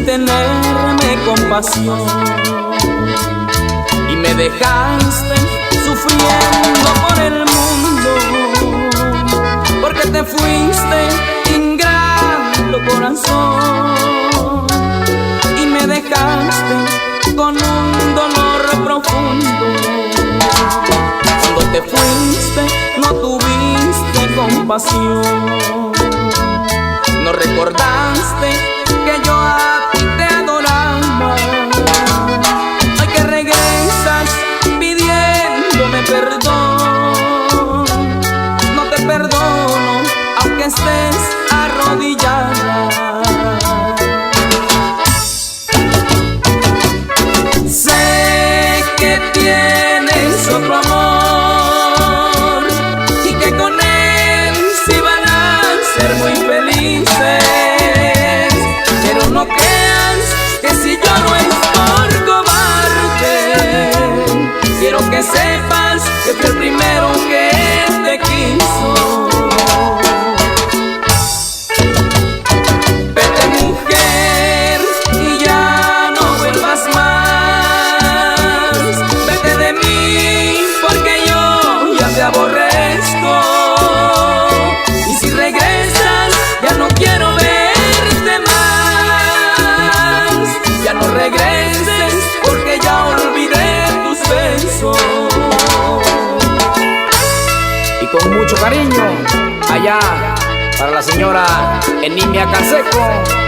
sin tenerme compasión, y me dejaste sufriendo por el mundo, porque te fuiste, ingrato corazón, y me dejaste con un dolor profundo. Cuando te fuiste no tuviste compasión, no recordaste que yo a ti te adoraba. Hoy que regresas pidiéndome perdón, no te perdono aunque estés arrodillada. Sé que tienes otro amor y que con él sí van a ser muy felices, pero no creas que si yo no es por cobarde. Quiero que sepas que fui el primero que te quiso. Vete, mujer, y ya no vuelvas más. Vete de mí porque yo ya te aborrezco, y si regresas ya no quiero verte más. Ya no regreses porque ya olvidé tus besos. Y con mucho cariño, allá para la señora Enimia Canseco.